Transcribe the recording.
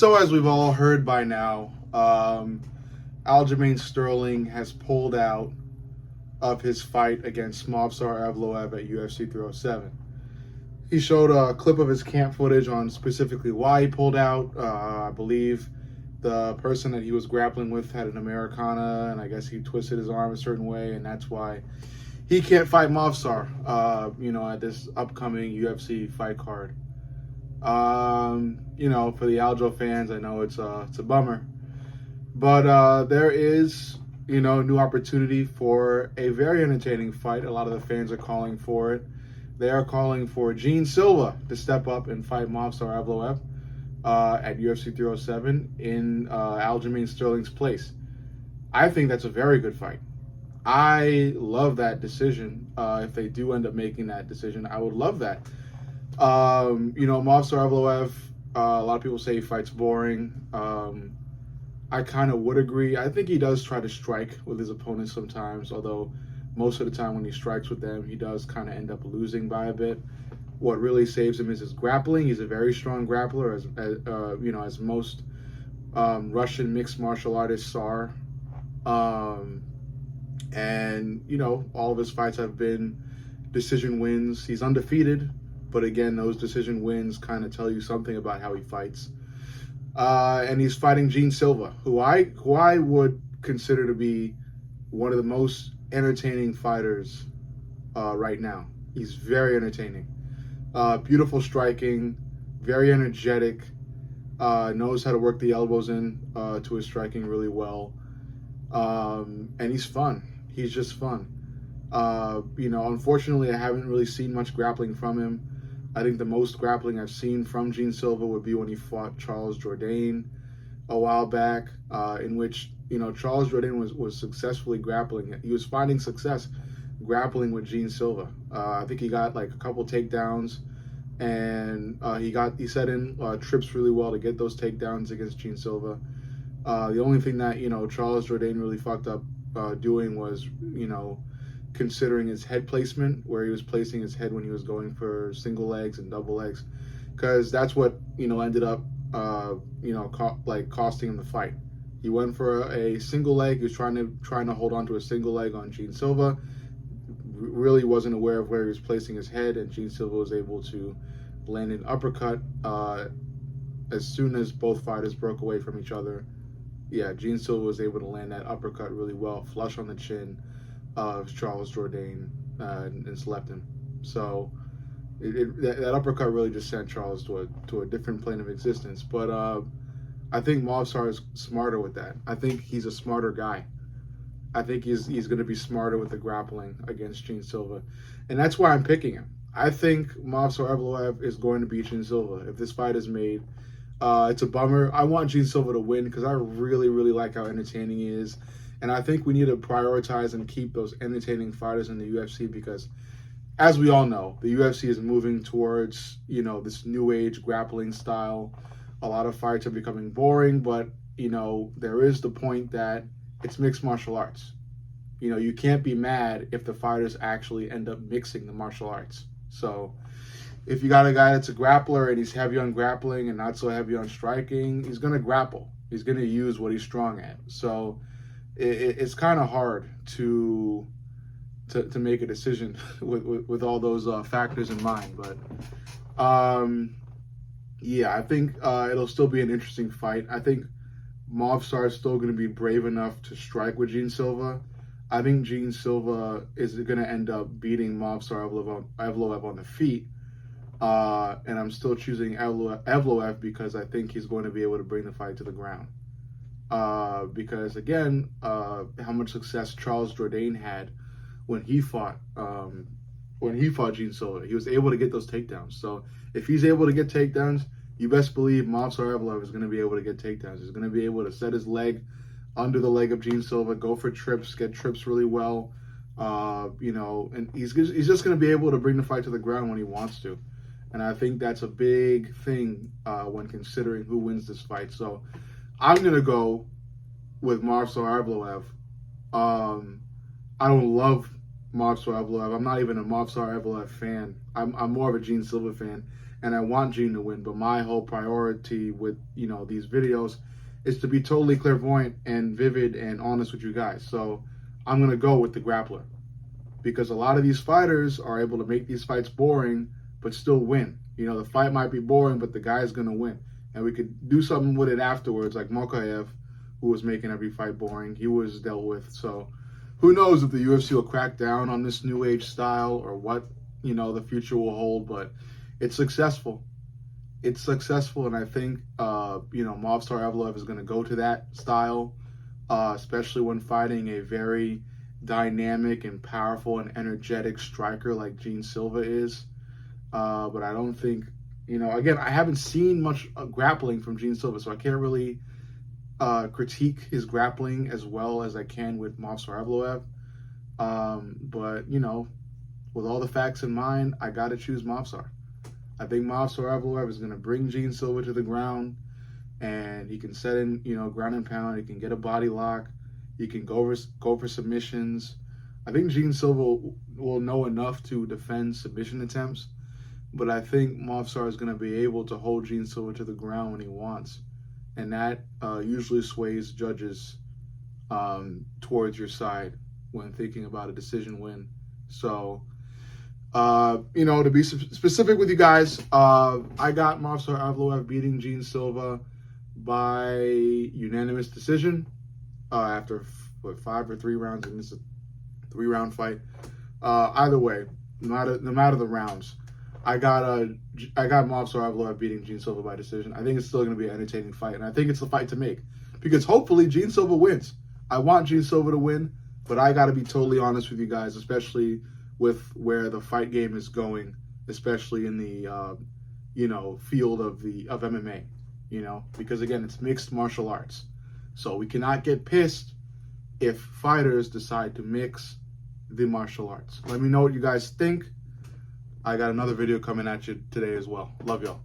So as we've all heard by now, Aljamain has pulled out of his fight against Movsar Evloev at UFC 307. He showed a clip of his camp footage on specifically why he pulled out. I believe the person that he was grappling with had an Americana, and I guess he twisted his arm a certain way, and that's why he can't fight Movsar, at this upcoming UFC fight card. For the Aljo fans, I know it's a bummer, but there is, new opportunity for a very entertaining fight. A lot of the fans are calling for it. They are calling for Gene Silva to step up and fight Movsar Evloev at UFC 307 in Aljamain Sterling's place. I think that's a very good fight. I love that decision. If they do end up making that decision, I would love that. Movsar Evloev, a lot of people say he fights boring. I kind of would agree. I think he does try to strike with his opponents sometimes, although most of the time when he strikes with them, he does kind of end up losing by a bit. What really saves him is his grappling. He's a very strong grappler, as most Russian mixed martial artists are. All of his fights have been decision wins. He's undefeated, but again, those decision wins kind of tell you something about how he fights. And he's fighting Gene Silva, who I would consider to be one of the most entertaining fighters right now. He's very entertaining. Beautiful striking, very energetic, knows how to work the elbows in to his striking really well. And he's fun. He's just fun. Unfortunately, I haven't really seen much grappling from him. I think the most grappling I've seen from Gene Silva would be when he fought Charles Jourdain a while back, in which, Charles Jourdain was successfully grappling. He was finding success grappling with Gene Silva. I think he got like a couple takedowns, and he set in trips really well to get those takedowns against Gene Silva. The only thing that, Charles Jourdain really fucked up doing was, considering his head placement, where he was placing his head when he was going for single legs and double legs, because that's what ended up costing him the fight. He went for a single leg. He was trying to hold on to a single leg on Gene Silva. Really wasn't aware of where he was placing his head, and Gene Silva was able to land an uppercut as soon as both fighters broke away from each other. Yeah, Gene Silva was able to land that uppercut really well, flush on the chin of Charles Jourdain, and slept him. So that uppercut really just sent Charles to a different plane of existence. But I think Movsar is smarter with that. I think he's a smarter guy. I think he's going to be smarter with the grappling against Gene Silva, and that's why I'm picking him. I think Movsar Evloev is going to beat Gene Silva if this fight is made. It's a bummer. I want Gene Silva to win because I really, really like how entertaining he is. And I think we need to prioritize and keep those entertaining fighters in the UFC because, as we all know, the UFC is moving towards, this new age grappling style. A lot of fights are becoming boring, but, there is the point that it's mixed martial arts. You can't be mad if the fighters actually end up mixing the martial arts. So if you got a guy that's a grappler and he's heavy on grappling and not so heavy on striking, he's going to grapple. He's going to use what he's strong at. So it's kind of hard to make a decision with all those factors in mind. But I think it'll still be an interesting fight. I think Movsar is still going to be brave enough to strike with Gene Silva. I think Gene Silva is going to end up beating Movsar Evloev on the feet. And I'm still choosing Evloev because I think he's going to be able to bring the fight to the ground. Because again, how much success Charles Jourdain had when he fought Gene Silva. He was able to get those takedowns. So if he's able to get takedowns, you best believe Movsar Evloev is going to be able to get takedowns. He's going to be able to set his leg under the leg of Gene Silva, go for trips, get trips really well. And he's just going to be able to bring the fight to the ground when he wants to. And I think that's a big thing when considering who wins this fight. So I'm going to go with Movsar Evloev. I don't love Movsar Evloev. I'm not even a Movsar Evloev fan. I'm more of a Gene Silva fan. and I want Gene to win. But my whole priority with, these videos is to be totally clairvoyant and vivid and honest with you guys. So I'm going to go with the grappler, because a lot of these fighters are able to make these fights boring but still win. The fight might be boring, but the guy's going to win. And we could do something with it afterwards, like Mokaev, who was making every fight boring. He was dealt with. So who knows if the UFC will crack down on this new age style or what, the future will hold. But it's successful. It's successful, and I think, Movsar Evloev is going to go to that style, especially when fighting a very dynamic and powerful and energetic striker like Gene Silva is. But I don't think, again, I haven't seen much grappling from Gene Silva, so I can't really critique his grappling as well as I can with Movsar Evloev. But, with all the facts in mind, I got to choose Movsar. I think Movsar Evloev is going to bring Gene Silva to the ground, and he can set in, ground and pound. He can get a body lock. He can go for submissions. I think Gene Silva will know enough to defend submission attempts, but I think Movsar is going to be able to hold Gene Silva to the ground when he wants, and that usually sways judges towards your side when thinking about a decision win. So, to be specific with you guys, I got Movsar Evloev beating Gene Silva by unanimous decision after 5 or 3 rounds, and this is a 3-round fight. Either way, no matter the rounds, I got Movsar Evloev beating Gene Silva by decision. I think it's still going to be an entertaining fight, and I think it's the fight to make, because hopefully Gene Silva wins. I want Gene Silva to win, but I got to be totally honest with you guys, especially with where the fight game is going, especially in the field of MMA, because again, it's mixed martial arts. So we cannot get pissed if fighters decide to mix the martial arts. Let me know what you guys think. I got another video coming at you today as well. Love y'all.